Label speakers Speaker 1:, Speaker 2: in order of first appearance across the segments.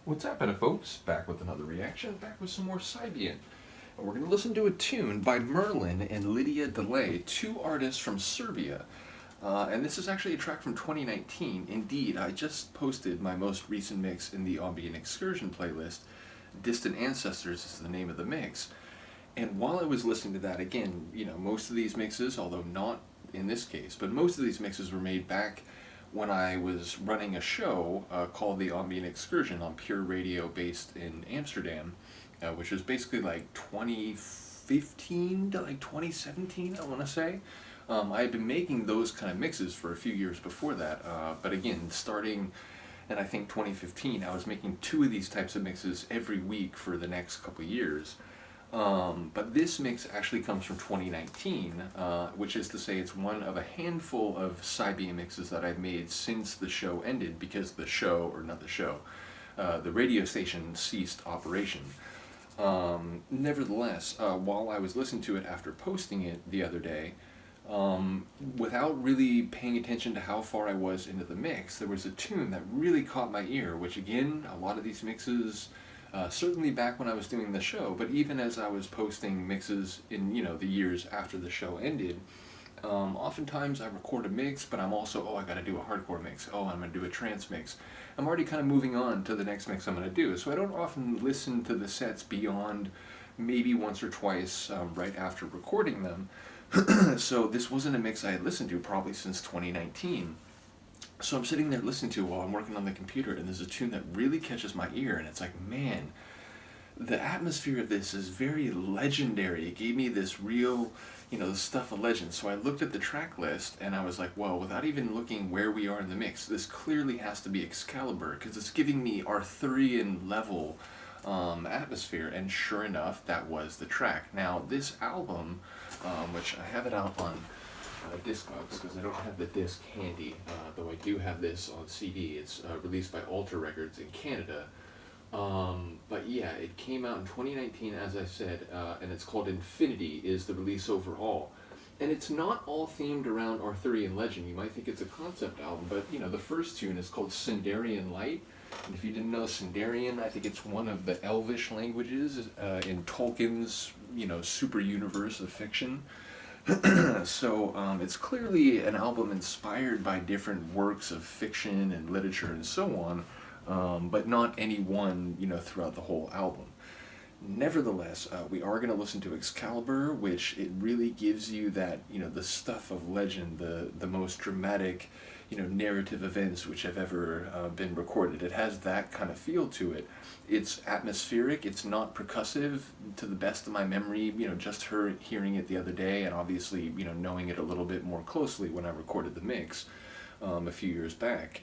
Speaker 1: What's happening, folks? Back with another reaction, back with some more Psybient. And we're going to listen to a tune by Merlin and Lydia Delay, two artists from Serbia. And this is actually a track from 2019. Indeed, I just posted my most recent mix in the Ambient Excursion playlist. Distant Ancestors is the name of the mix. And while I was listening to that, again, most of these mixes, although not in this case, but most of these mixes were made back when I was running a show called the Ambient Excursion on Pure Radio based in Amsterdam, which was basically like 2015 to like 2017, I want to say. I had been making those kind of mixes for a few years before that, but again, starting in I think 2015, I was making two of these types of mixes every week for the next couple of years. But this mix actually comes from 2019, which is to say it's one of a handful of Psybient mixes that I've made since the show ended, because the show, or not the show, the radio station ceased operation. Nevertheless, while I was listening to it after posting it the other day, without really paying attention to how far I was into the mix, there was a tune that really caught my ear, which again, a lot of these mixes, certainly back when I was doing the show, but even as I was posting mixes in, the years after the show ended, oftentimes I record a mix, but I'm also, I gotta do a hardcore mix, I'm gonna do a trance mix. I'm already kind of moving on to the next mix I'm gonna do, so I don't often listen to the sets beyond maybe once or twice right after recording them. So this wasn't a mix I had listened to probably since 2019. So I'm sitting there listening to it while I'm working on the computer, and there's a tune that really catches my ear, and it's like, man, the atmosphere of this is very legendary. It gave me this real, the stuff of legend. So I looked at the track list, and I was like, well, without even looking where we are in the mix, this clearly has to be Excalibur, because it's giving me Arthurian level atmosphere, and sure enough, that was the track. Now, this album, which I have it out on Discogs, because I don't have the disc handy, though I do have this on CD. It's released by Alter Records in Canada. But yeah, it came out in 2019, as I said, and it's called Infinity, is the release overall. And it's not all themed around Arthurian legend. You might think it's a concept album, but the first tune is called Sindarian Light. And if you didn't know Sindarian, I think it's one of the Elvish languages in Tolkien's, super universe of fiction. So it's clearly an album inspired by different works of fiction and literature and so on, but not any one, throughout the whole album. Nevertheless, we are going to listen to Excalibur, which it really gives you that, the stuff of legend, the most dramatic, narrative events which have ever been recorded. It has that kind of feel to it. It's atmospheric, it's not percussive, to the best of my memory, just hearing it the other day, and obviously, knowing it a little bit more closely when I recorded the mix a few years back.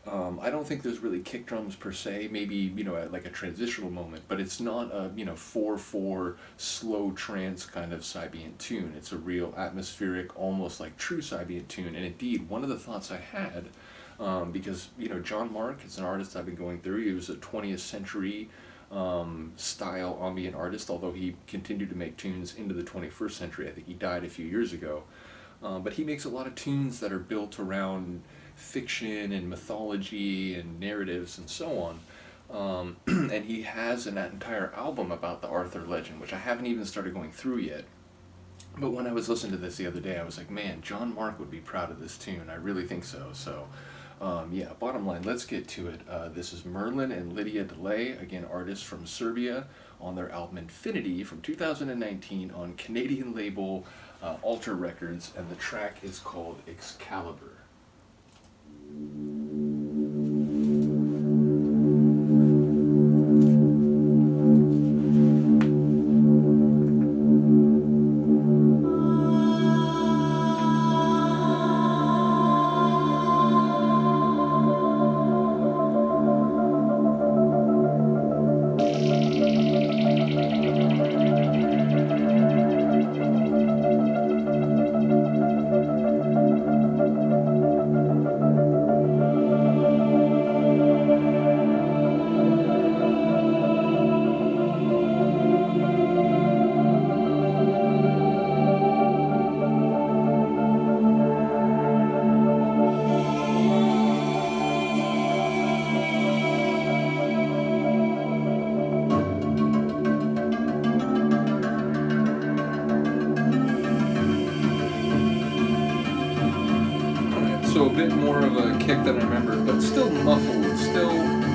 Speaker 1: I don't think there's really kick drums per se, maybe, at like a transitional moment, but it's not a, 4/4 slow trance kind of Psybient tune. It's a real atmospheric, almost like true Psybient tune. And indeed, one of the thoughts I had, because, John Mark is an artist I've been going through. He was a 20th century style ambient artist, although he continued to make tunes into the 21st century. I think he died a few years ago. But he makes a lot of tunes that are built around fiction and mythology and narratives and so on. And he has an entire album about the Arthur legend, which I haven't even started going through yet. But when I was listening to this the other day, I was like, man, John Mark would be proud of this tune. I really think so. So, yeah, bottom line, let's get to it. This is Merlin and Lydia Delay, again, artists from Serbia, on their album Infinity from 2019 on Canadian label Alter Records, and the track is called Excalibur. bit more of a kick than I remember, but still muffled, still...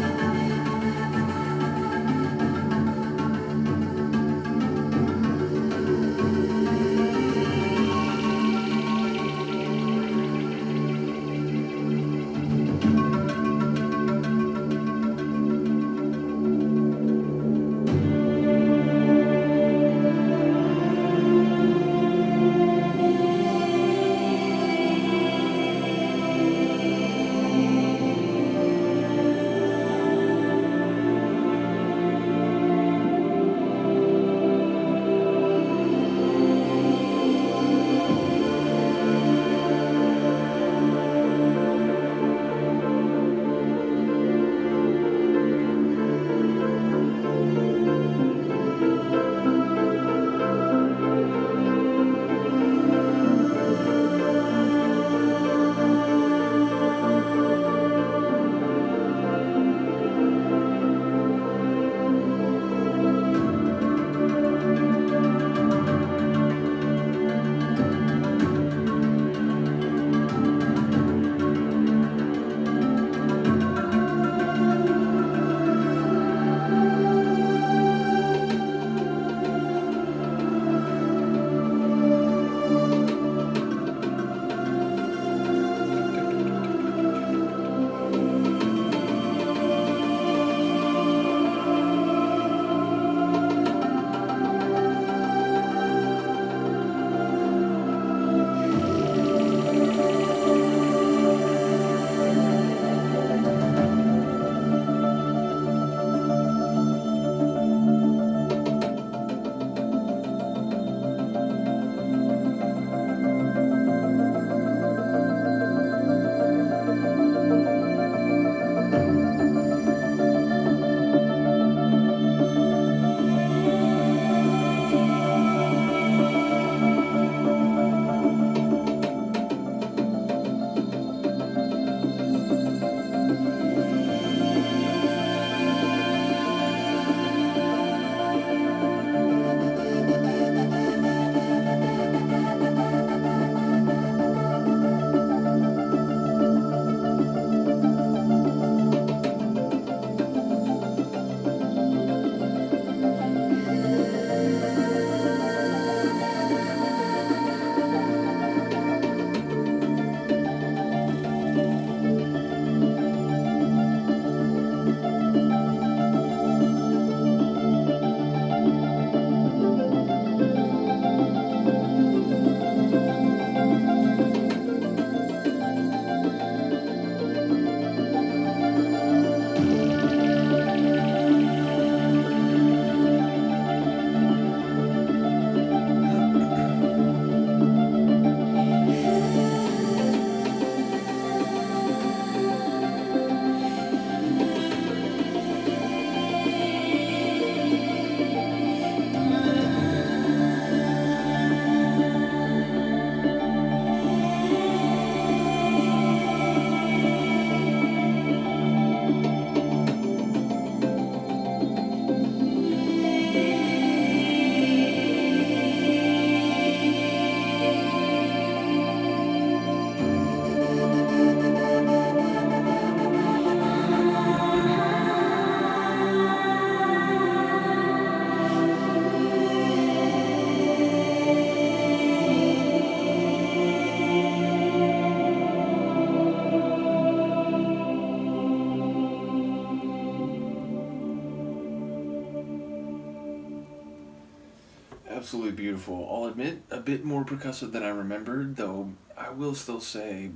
Speaker 1: Absolutely beautiful. I'll admit, a bit more percussive than I remembered, though I will still say,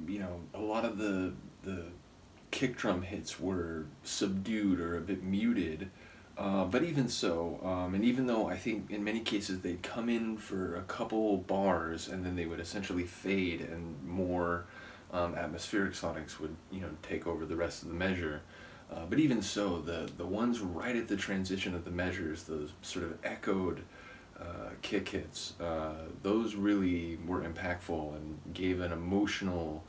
Speaker 1: a lot of the kick drum hits were subdued or a bit muted. But even so, and even though I think in many cases they'd come in for a couple bars and then they would essentially fade and more atmospheric sonics would, take over the rest of the measure. But even so, the ones right at the transition of the measures, those sort of echoed kick hits, those really were impactful and gave an emotional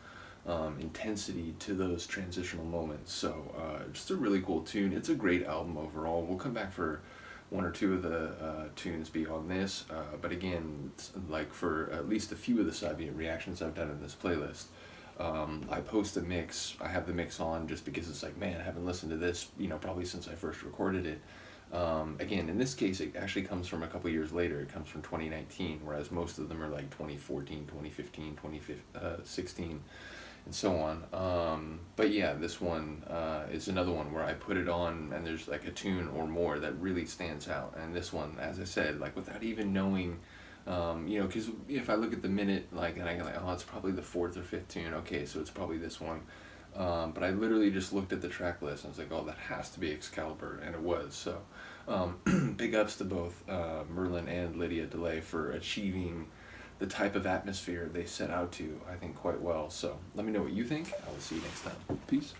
Speaker 1: intensity to those transitional moments. So just a really cool tune. It's a great album overall. We'll come back for one or two of the tunes beyond this, but again, like for at least a few of the Psybient reactions I've done in this playlist, I post a mix. I have the mix on just because it's like, man, I haven't listened to this, probably since I first recorded it. Again, in this case, it actually comes from a couple years later. It comes from 2019, whereas most of them are like 2014, 2015, 2016, and so on. But yeah, this one is another one where I put it on and there's like a tune or more that really stands out. And this one, as I said, like without even knowing, because if I look at the minute, like, and I go like, oh, it's probably the fourth or fifth tune. Okay, so it's probably this one. But I literally just looked at the track list and I was like, oh, that has to be Excalibur, and it was. So big ups to both Merlin and Lydia Delay for achieving the type of atmosphere they set out to, I think, quite well. So let me know what you think. I will see you next time. Peace.